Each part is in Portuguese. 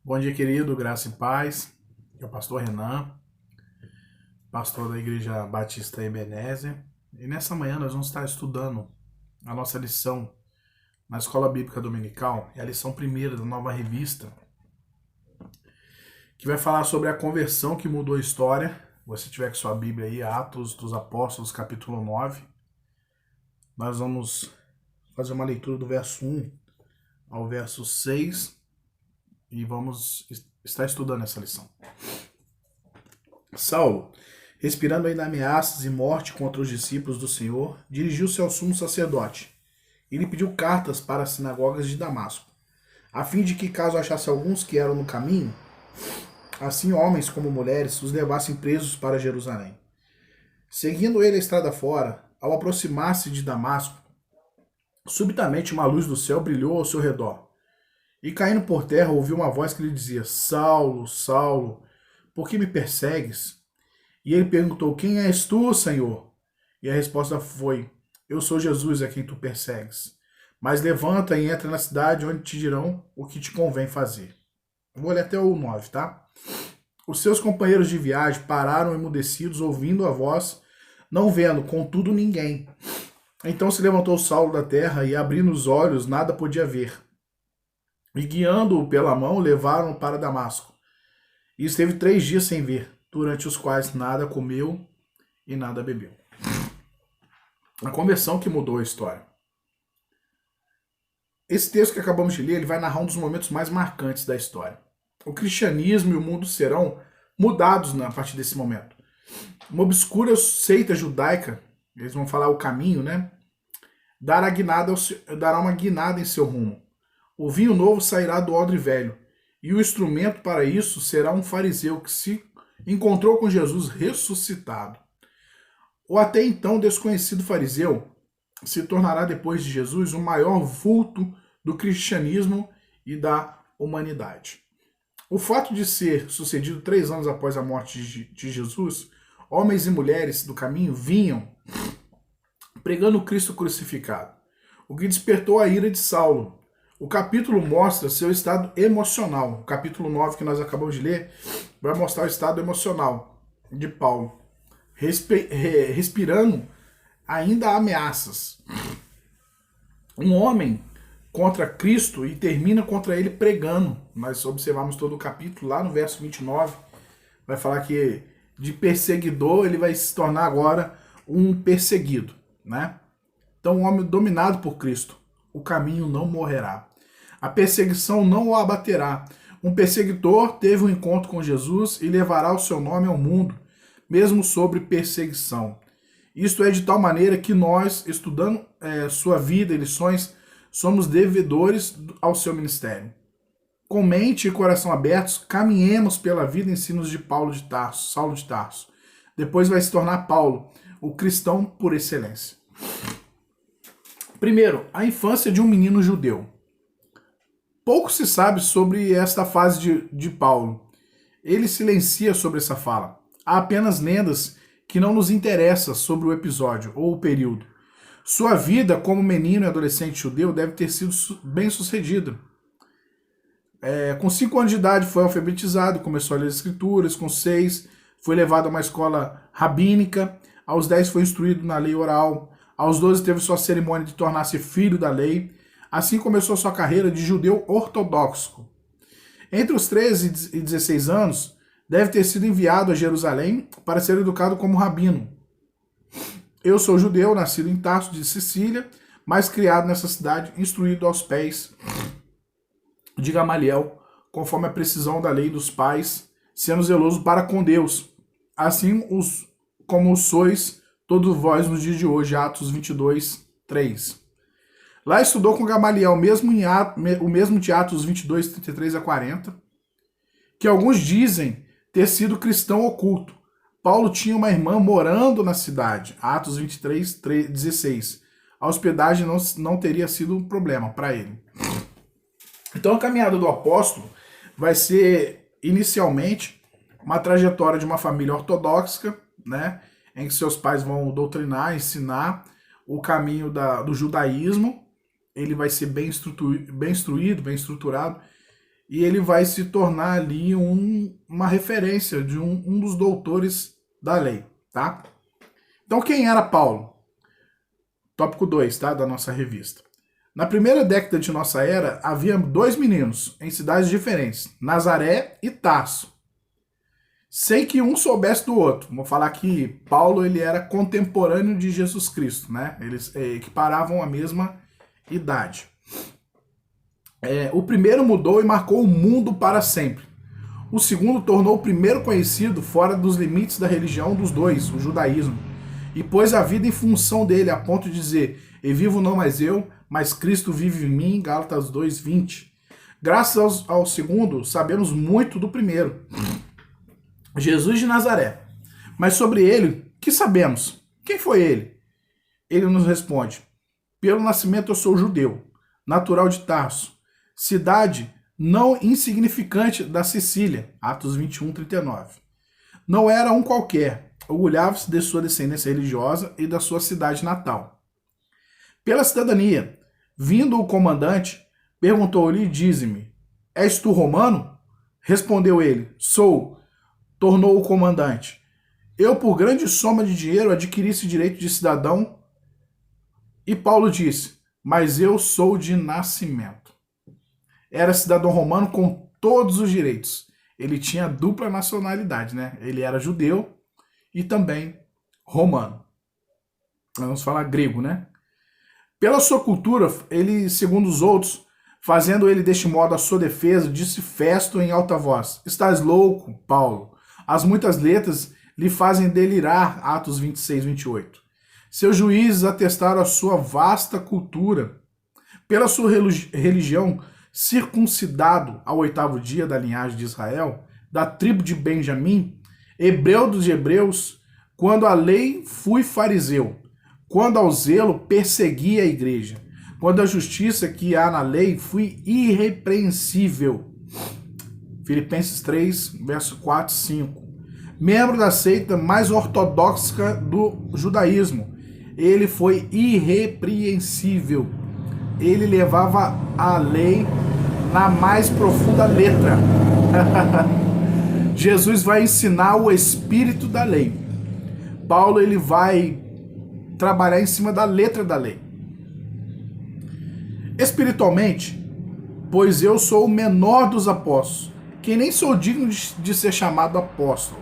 Bom dia, querido, graça e paz. É o pastor Renan, pastor da Igreja Batista Ebenezer. E nessa manhã nós vamos estar estudando a nossa lição na Escola Bíblica Dominical, é a lição primeira da nova revista, que vai falar sobre a conversão que mudou a história. Se você tiver com sua Bíblia aí, Atos dos Apóstolos, capítulo 9, nós vamos fazer uma leitura do verso 1 ao verso 6 e vamos estar estudando essa lição. Saulo, respirando ainda ameaças e morte contra os discípulos do Senhor, dirigiu-se ao sumo sacerdote e lhe pediu cartas para as sinagogas de Damasco, a fim de que, caso achasse alguns que eram no caminho, assim homens como mulheres, os levassem presos para Jerusalém. Seguindo ele a estrada fora, ao aproximar-se de Damasco, subitamente uma luz do céu brilhou ao seu redor. E caindo por terra, ouviu uma voz que lhe dizia: Saulo, Saulo, por que me persegues? E ele perguntou: Quem és tu, Senhor? E a resposta foi: Eu sou Jesus a quem tu persegues. Mas levanta e entra na cidade, onde te dirão o que te convém fazer. Vou ler até o 9, tá? Os seus companheiros de viagem pararam emudecidos, ouvindo a voz, não vendo, contudo, ninguém. Então se levantou Saulo da terra e, abrindo os olhos, nada podia ver. E guiando-o pela mão, levaram-o para Damasco. E esteve 3 dias sem ver, durante os quais nada comeu e nada bebeu. A conversão que mudou a história. Esse texto que acabamos de ler, ele vai narrar um dos momentos mais marcantes da história. O cristianismo e o mundo serão mudados a partir desse momento. Uma obscura seita judaica, eles vão falar o caminho, né? Dará uma guinada em seu rumo. O vinho novo sairá do odre velho, e o instrumento para isso será um fariseu que se encontrou com Jesus ressuscitado. O até então desconhecido fariseu se tornará depois de Jesus o maior vulto do cristianismo e da humanidade. O fato de ser sucedido 3 anos após a morte de Jesus, homens e mulheres do caminho vinham pregando Cristo crucificado, o que despertou a ira de Saulo. O capítulo mostra seu estado emocional. O capítulo 9 que nós acabamos de ler vai mostrar o estado emocional de Paulo, respirando ainda ameaças. Um homem contra Cristo e termina contra ele pregando. Nós observamos todo o capítulo, lá no verso 29, vai falar que de perseguidor ele vai se tornar agora um perseguido, né? Então, um homem dominado por Cristo, o caminho não morrerá. A perseguição não o abaterá. Um perseguidor teve um encontro com Jesus e levará o seu nome ao mundo, mesmo sobre perseguição. Isto é de tal maneira que nós, estudando sua vida e lições, somos devedores ao seu ministério. Com mente e coração abertos, caminhemos pela vida e ensinos de Saulo de Tarso. Depois vai se tornar Paulo, o cristão por excelência. Primeiro, a infância de um menino judeu. Pouco se sabe sobre esta fase de Paulo. Ele silencia sobre essa fala. Há apenas lendas que não nos interessam sobre o episódio ou o período. Sua vida como menino e adolescente judeu deve ter sido bem sucedida. Com 5 anos de idade foi alfabetizado, começou a ler as escrituras. Com 6 foi levado a uma escola rabínica. Aos 10 foi instruído na lei oral. Aos 12 teve sua cerimônia de tornar-se filho da lei. Assim começou sua carreira de judeu ortodoxo. Entre os 13 e 16 anos, deve ter sido enviado a Jerusalém para ser educado como rabino. Eu sou judeu, nascido em Tarso de Sicília, mas criado nessa cidade, instruído aos pés de Gamaliel, conforme a precisão da lei dos pais, sendo zeloso para com Deus. Assim como sois todos vós nos dias de hoje, Atos 22, 3. Lá estudou com Gamaliel, o mesmo de Atos 22, 33 a 40, que alguns dizem ter sido cristão oculto. Paulo tinha uma irmã morando na cidade, Atos 23, 16. A hospedagem não teria sido um problema para ele. Então a caminhada do apóstolo vai ser, inicialmente, uma trajetória de uma família ortodoxa, né, em que seus pais vão doutrinar, ensinar o caminho do judaísmo. Ele vai ser bem instruído, bem estruturado, e ele vai se tornar ali uma referência de um dos doutores da lei, tá? Então quem era Paulo? Tópico 2, tá? Da nossa revista. Na primeira década de nossa era, havia 2 meninos em cidades diferentes, Nazaré e Tarso, sem que um soubesse do outro. Vou falar que Paulo ele era contemporâneo de Jesus Cristo, né? Eles equiparavam a mesma idade. O primeiro mudou e marcou o mundo para sempre. O segundo tornou o primeiro conhecido fora dos limites da religião dos dois, o judaísmo, e pôs a vida em função dele, a ponto de dizer: e vivo não mais eu, mas Cristo vive em mim, Gálatas 2:20. Graças ao segundo, sabemos muito do primeiro, Jesus de Nazaré. Mas sobre ele, que sabemos? Quem foi ele? Ele nos responde: pelo nascimento eu sou judeu, natural de Tarso, cidade não insignificante da Sicília, Atos 21:39. Não era um qualquer, orgulhava-se de sua descendência religiosa e da sua cidade natal. Pela cidadania, vindo o comandante, perguntou-lhe: dize-me, és tu romano? Respondeu ele: sou. Tornou o comandante: eu por grande soma de dinheiro adquiri esse direito de cidadão. E Paulo disse: mas eu sou de nascimento. Era cidadão romano com todos os direitos. Ele tinha dupla nacionalidade, né? Ele era judeu e também romano. Vamos falar grego, né? Pela sua cultura, ele, segundo os outros, fazendo ele deste modo a sua defesa, disse festo em alta voz: estás louco, Paulo. As muitas letras lhe fazem delirar, Atos 26:28. Seus juízes atestaram a sua vasta cultura. Pela sua religião, circuncidado ao 8º dia da linhagem de Israel, da tribo de Benjamim, hebreu dos hebreus, quando à lei fui fariseu, quando ao zelo persegui a igreja, quando à justiça que há na lei fui irrepreensível. Filipenses 3, verso 4 e 5. Membro da seita mais ortodoxa do judaísmo, ele foi irrepreensível. Ele levava a lei na mais profunda letra. Jesus vai ensinar o espírito da lei. Paulo ele vai trabalhar em cima da letra da lei. Espiritualmente, pois eu sou o menor dos apóstolos, que nem sou digno de ser chamado apóstolo,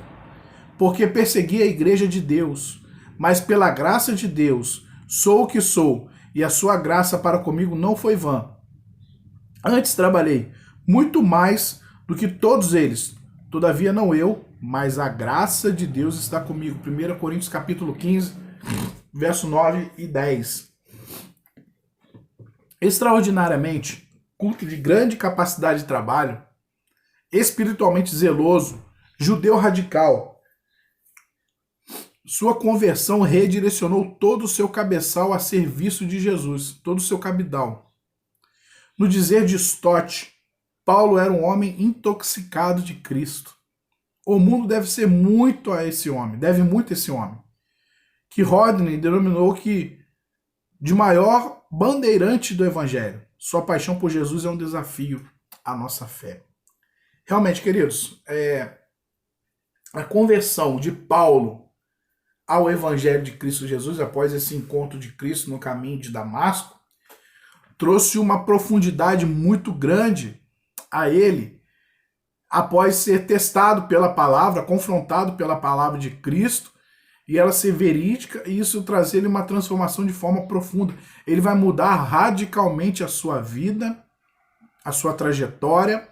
porque persegui a igreja de Deus, mas pela graça de Deus sou o que sou, e a sua graça para comigo não foi vã. Antes trabalhei muito mais do que todos eles, todavia não eu, mas a graça de Deus está comigo. 1 Coríntios capítulo 15, verso 9 e 10. Extraordinariamente, culto de grande capacidade de trabalho, espiritualmente zeloso, judeu radical, sua conversão redirecionou todo o seu cabeçal a serviço de Jesus, todo o seu cabidal. No dizer de Stott, Paulo era um homem intoxicado de Cristo. O mundo deve ser muito a esse homem, deve muito a esse homem, que Rodney denominou que de maior bandeirante do evangelho. Sua paixão por Jesus é um desafio à nossa fé. Realmente, queridos, a conversão de Paulo ao evangelho de Cristo Jesus, após esse encontro de Cristo no caminho de Damasco, trouxe uma profundidade muito grande a ele, após ser testado pela palavra, confrontado pela palavra de Cristo, e ela ser verídica, e isso trazer-lhe uma transformação de forma profunda. Ele vai mudar radicalmente a sua vida, a sua trajetória,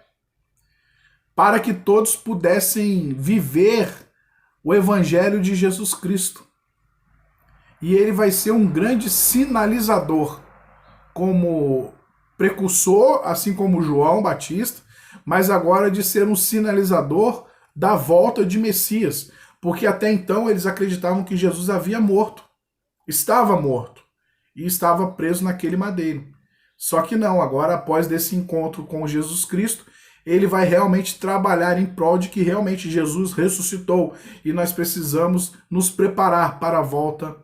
para que todos pudessem viver o evangelho de Jesus Cristo. E ele vai ser um grande sinalizador, como precursor, assim como João Batista, mas agora de ser um sinalizador da volta de Messias, porque até então eles acreditavam que Jesus havia morto, estava morto, e estava preso naquele madeiro. Só que não, agora após desse encontro com Jesus Cristo, ele vai realmente trabalhar em prol de que realmente Jesus ressuscitou, e nós precisamos nos preparar para a volta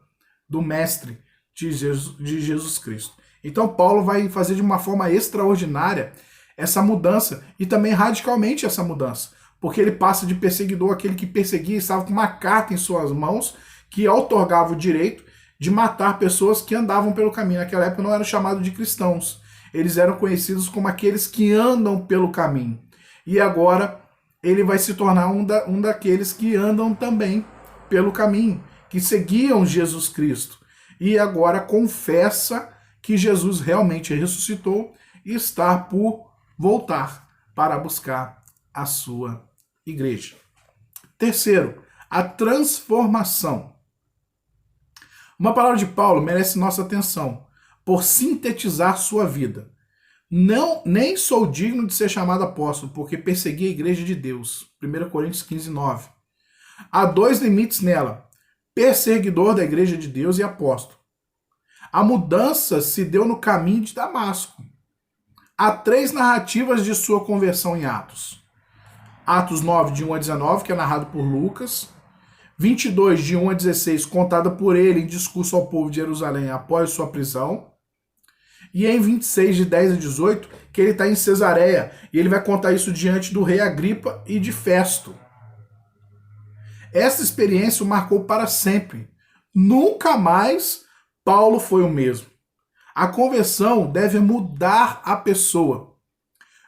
do Mestre de Jesus Cristo. Então Paulo vai fazer de uma forma extraordinária essa mudança, e também radicalmente essa mudança, porque ele passa de perseguidor, aquele que perseguia, estava com uma carta em suas mãos que outorgava o direito de matar pessoas que andavam pelo caminho. Naquela época não eram chamados de cristãos, eles eram conhecidos como aqueles que andam pelo caminho. E agora ele vai se tornar um daqueles que andam também pelo caminho, que seguiam Jesus Cristo. E agora confessa que Jesus realmente ressuscitou e está por voltar para buscar a sua igreja. Terceiro, a transformação. Uma palavra de Paulo merece nossa atenção por sintetizar sua vida. Não, nem sou digno de ser chamado apóstolo, porque persegui a igreja de Deus. 1 Coríntios 15, 9. Há dois limites nela: perseguidor da igreja de Deus e apóstolo. A mudança se deu no caminho de Damasco. Há três narrativas de sua conversão em Atos. Atos 9, de 1 a 19, que é narrado por Lucas. 22, de 1 a 16, contada por ele em discurso ao povo de Jerusalém após sua prisão. E em 26, de 10 a 18, que ele está em Cesareia, e ele vai contar isso diante do rei Agripa e de Festo. Essa experiência o marcou para sempre. Nunca mais Paulo foi o mesmo. A conversão deve mudar a pessoa.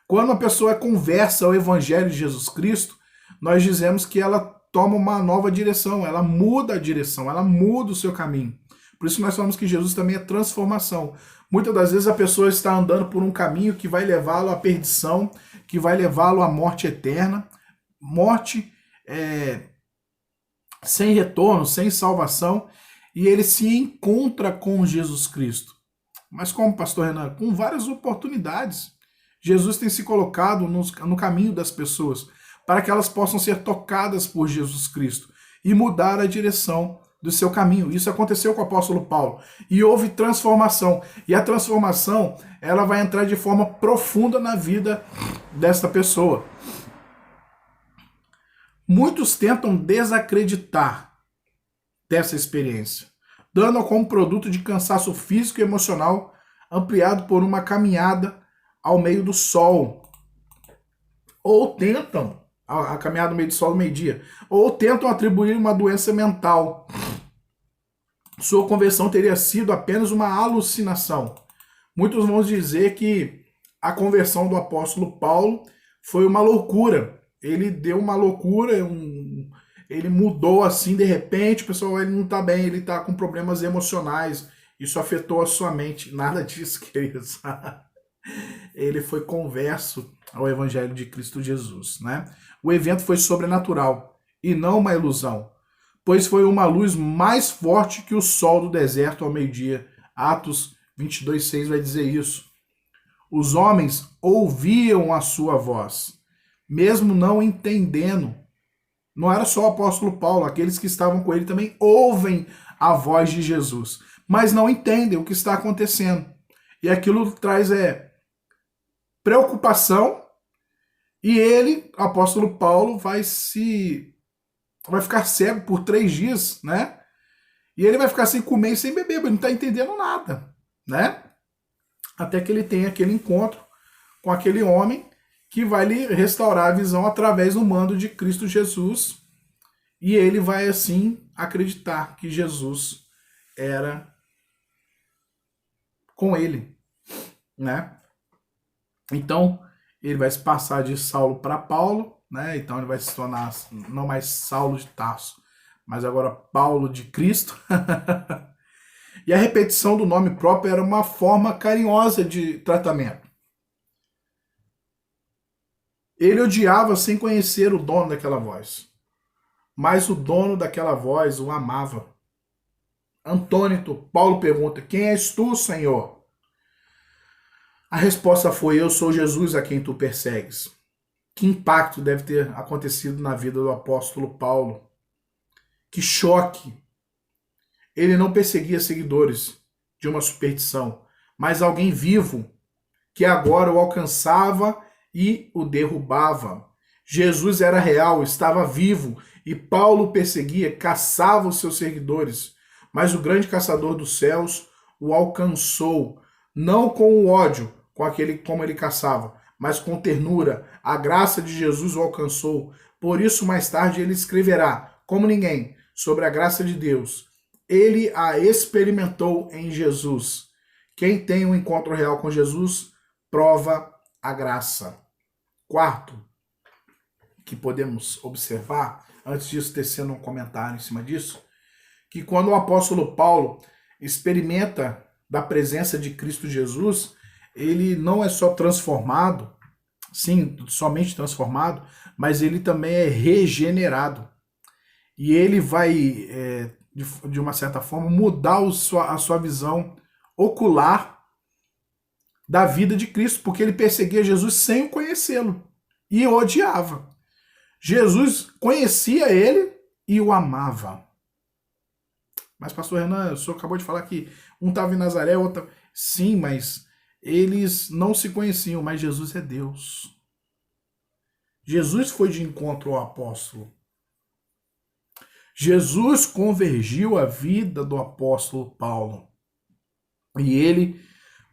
Quando a pessoa conversa ao Evangelho de Jesus Cristo, nós dizemos que ela toma uma nova direção, ela muda a direção, ela muda o seu caminho. Por isso nós falamos que Jesus também é transformação. Muitas das vezes a pessoa está andando por um caminho que vai levá-lo à perdição, que vai levá-lo à morte eterna, morte sem retorno, sem salvação, e ele se encontra com Jesus Cristo. Mas como, pastor Renan? Com várias oportunidades. Jesus tem se colocado no caminho das pessoas para que elas possam ser tocadas por Jesus Cristo e mudar a direção do seu caminho. Isso aconteceu com o apóstolo Paulo. E houve transformação. E a transformação, ela vai entrar de forma profunda na vida desta pessoa. Muitos tentam desacreditar dessa experiência, dando como produto de cansaço físico e emocional ampliado por uma caminhada ao meio do sol. Ou tentam, a caminhada no meio do sol ao meio-dia, ou tentam atribuir uma doença mental. Sua conversão teria sido apenas uma alucinação. Muitos vão dizer que a conversão do apóstolo Paulo foi uma loucura. Ele deu uma loucura, ele mudou assim de repente, pessoal, ele não está bem, ele está com problemas emocionais, isso afetou a sua mente. Nada disso, queridos. Ele foi converso ao Evangelho de Cristo Jesus, né? O evento foi sobrenatural e não uma ilusão, pois foi uma luz mais forte que o sol do deserto ao meio-dia. Atos 22:6 vai dizer isso. Os homens ouviam a sua voz, mesmo não entendendo. Não era só o apóstolo Paulo, aqueles que estavam com ele também ouvem a voz de Jesus, mas não entendem o que está acontecendo. E aquilo traz preocupação, e ele, o apóstolo Paulo, vai ficar cego por 3 dias, né? E ele vai ficar sem comer e sem beber, ele não está entendendo nada, né? Até que ele tem aquele encontro com aquele homem que vai lhe restaurar a visão através do mando de Cristo Jesus, e ele vai assim acreditar que Jesus era com ele, né? Então, ele vai se passar de Saulo para Paulo, né? Então ele vai se tornar não mais Saulo de Tarso, mas agora Paulo de Cristo. E a repetição do nome próprio era uma forma carinhosa de tratamento. Ele odiava sem conhecer o dono daquela voz, mas o dono daquela voz o amava. Antônito, Paulo pergunta: quem és tu, Senhor? A resposta foi: eu sou Jesus a quem tu persegues. Que impacto deve ter acontecido na vida do apóstolo Paulo? Que choque! Ele não perseguia seguidores de uma superstição, mas alguém vivo que agora o alcançava e o derrubava. Jesus era real, estava vivo, e Paulo perseguia, caçava os seus seguidores, mas o grande caçador dos céus o alcançou, não com o ódio, com aquele como ele caçava, mas com ternura. A graça de Jesus o alcançou. Por isso, mais tarde, ele escreverá, como ninguém, sobre a graça de Deus. Ele a experimentou em Jesus. Quem tem um encontro real com Jesus, prova a graça. Quarto, que podemos observar, antes disso, tecendo um comentário em cima disso, que quando o apóstolo Paulo experimenta da presença de Cristo Jesus, ele não é só transformado, sim, somente transformado, mas ele também é regenerado. E ele vai, de uma certa forma, mudar a sua visão ocular da vida de Cristo, porque ele perseguia Jesus sem conhecê-lo e o odiava. Jesus conhecia ele e o amava. Mas, pastor Renan, o senhor acabou de falar que um estava em Nazaré, outro... Sim, mas eles não se conheciam, mas Jesus é Deus. Jesus foi de encontro ao apóstolo. Jesus convergiu a vida do apóstolo Paulo. E ele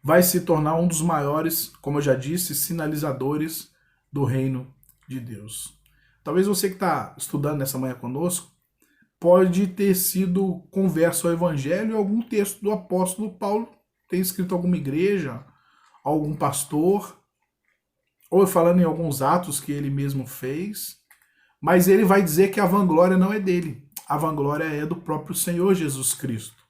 vai se tornar um dos maiores, como eu já disse, sinalizadores do reino de Deus. Talvez você que está estudando nessa manhã conosco, pode ter sido converso ao evangelho algum texto do apóstolo Paulo, tem escrito alguma igreja, algum pastor, ou falando em alguns atos que ele mesmo fez, mas ele vai dizer que a vanglória não é dele, a vanglória é do próprio Senhor Jesus Cristo.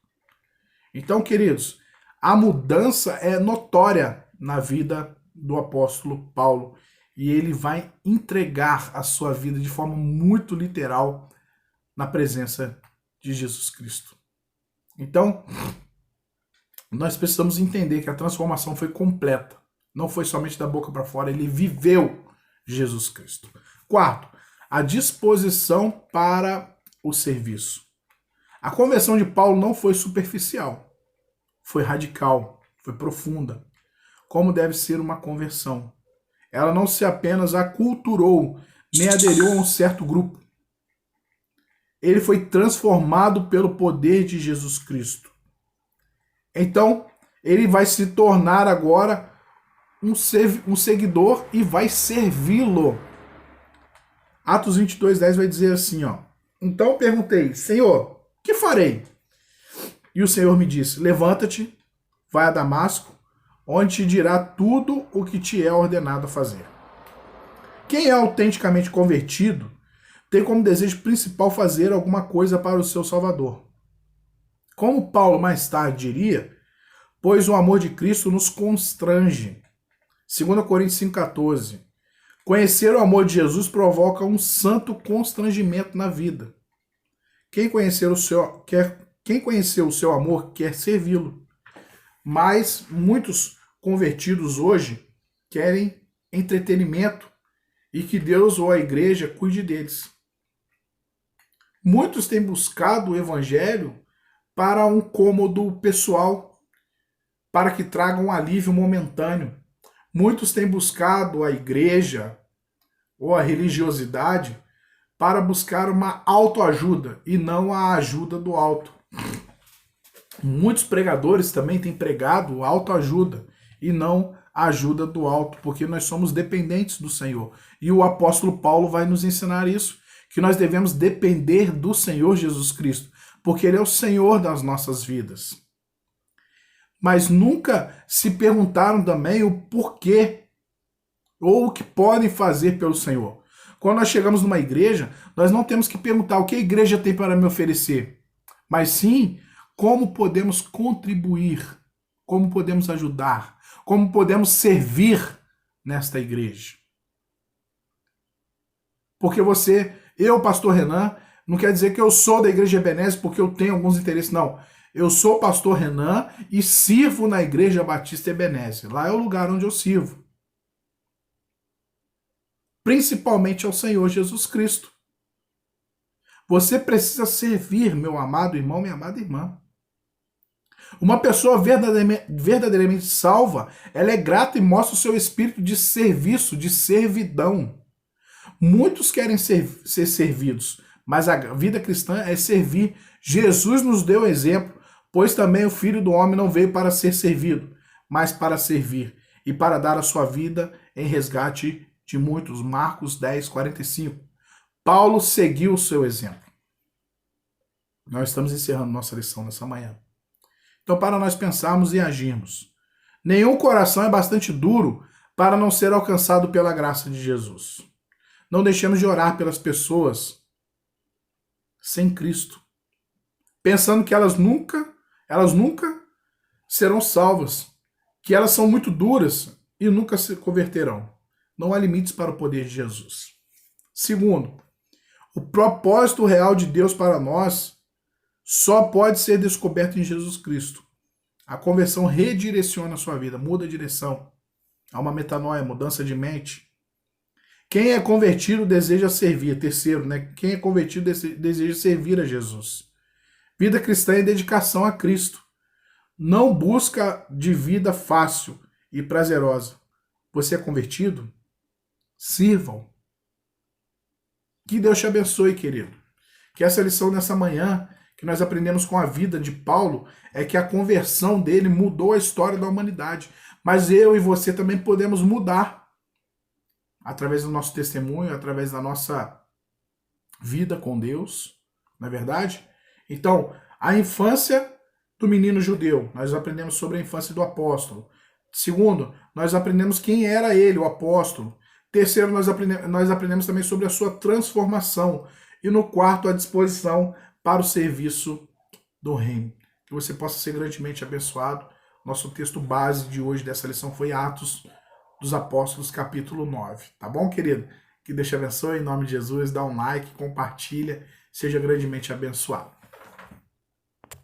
Então, queridos, a mudança é notória na vida do apóstolo Paulo, e ele vai entregar a sua vida de forma muito literal na presença de Jesus Cristo. Então, nós precisamos entender que a transformação foi completa. Não foi somente da boca para fora, ele viveu Jesus Cristo. Quarto, a disposição para o serviço. A conversão de Paulo não foi superficial, foi radical, foi profunda, como deve ser uma conversão. Ela não se apenas aculturou, nem aderiu a um certo grupo. Ele foi transformado pelo poder de Jesus Cristo. Então, ele vai se tornar agora um seguidor e vai servi-lo. Atos 22:10 vai dizer assim, ó. Então perguntei, Senhor, que farei? E o Senhor me disse, levanta-te, vai a Damasco, onde te dirá tudo o que te é ordenado fazer. Quem é autenticamente convertido tem como desejo principal fazer alguma coisa para o seu Salvador. Como Paulo mais tarde diria, pois o amor de Cristo nos constrange. 2 Coríntios 5,14. Conhecer o amor de Jesus provoca um santo constrangimento na vida. Quem conheceu o seu amor quer servi-lo. Mas muitos convertidos hoje querem entretenimento e que Deus ou a igreja cuide deles. Muitos têm buscado o evangelho para um cômodo pessoal, para que traga um alívio momentâneo. Muitos têm buscado a igreja ou a religiosidade para buscar uma autoajuda e não a ajuda do alto. Muitos pregadores também têm pregado autoajuda e não a ajuda do alto, porque nós somos dependentes do Senhor. E o apóstolo Paulo vai nos ensinar isso, que nós devemos depender do Senhor Jesus Cristo, porque Ele é o Senhor das nossas vidas. Mas nunca se perguntaram também o porquê ou o que podem fazer pelo Senhor. Quando nós chegamos numa igreja, nós não temos que perguntar o que a igreja tem para me oferecer, mas sim como podemos contribuir, como podemos ajudar, como podemos servir nesta igreja. Porque eu, pastor Renan, não quer dizer que eu sou da igreja Ebenezer porque eu tenho alguns interesses, não. Eu sou pastor Renan e sirvo na igreja Batista Ebenezer. Lá é o lugar onde eu sirvo. Principalmente ao Senhor Jesus Cristo. Você precisa servir, meu amado irmão, minha amada irmã. Uma pessoa verdadeiramente salva, ela é grata e mostra o seu espírito de serviço, de servidão. Muitos querem ser servidos, mas a vida cristã é servir. Jesus nos deu exemplo, pois também o Filho do Homem não veio para ser servido, mas para servir e para dar a sua vida em resgate de muitos. Marcos 10, 45. Paulo seguiu o seu exemplo. Nós estamos encerrando nossa lição nessa manhã. Então, para nós pensarmos e agirmos, nenhum coração é bastante duro para não ser alcançado pela graça de Jesus. Não deixemos de orar pelas pessoas sem Cristo, pensando que elas nunca serão salvas, que elas são muito duras e nunca se converterão. Não há limites para o poder de Jesus. Segundo, o propósito real de Deus para nós só pode ser descoberto em Jesus Cristo. A conversão redireciona a sua vida, muda a direção. Há uma metanoia, mudança de mente. Quem é convertido deseja servir. Terceiro, né? Quem é convertido deseja servir a Jesus. Vida cristã é dedicação a Cristo. Não busca de vida fácil e prazerosa. Você é convertido? Sirvam. Que Deus te abençoe, querido. Que essa lição nessa manhã, que nós aprendemos com a vida de Paulo, é que a conversão dele mudou a história da humanidade. Mas eu e você também podemos mudar através do nosso testemunho, através da nossa vida com Deus, não é verdade? Então, a infância do menino judeu, nós aprendemos sobre a infância do apóstolo. Segundo, nós aprendemos quem era ele, o apóstolo. Terceiro, nós aprendemos também sobre a sua transformação. E no quarto, a disposição para o serviço do reino. Que você possa ser grandemente abençoado. Nosso texto base de hoje dessa lição foi Atos dos Apóstolos, capítulo 9. Tá bom, querido? Que Deus te abençoe, em nome de Jesus. Dá um like, compartilha, seja grandemente abençoado.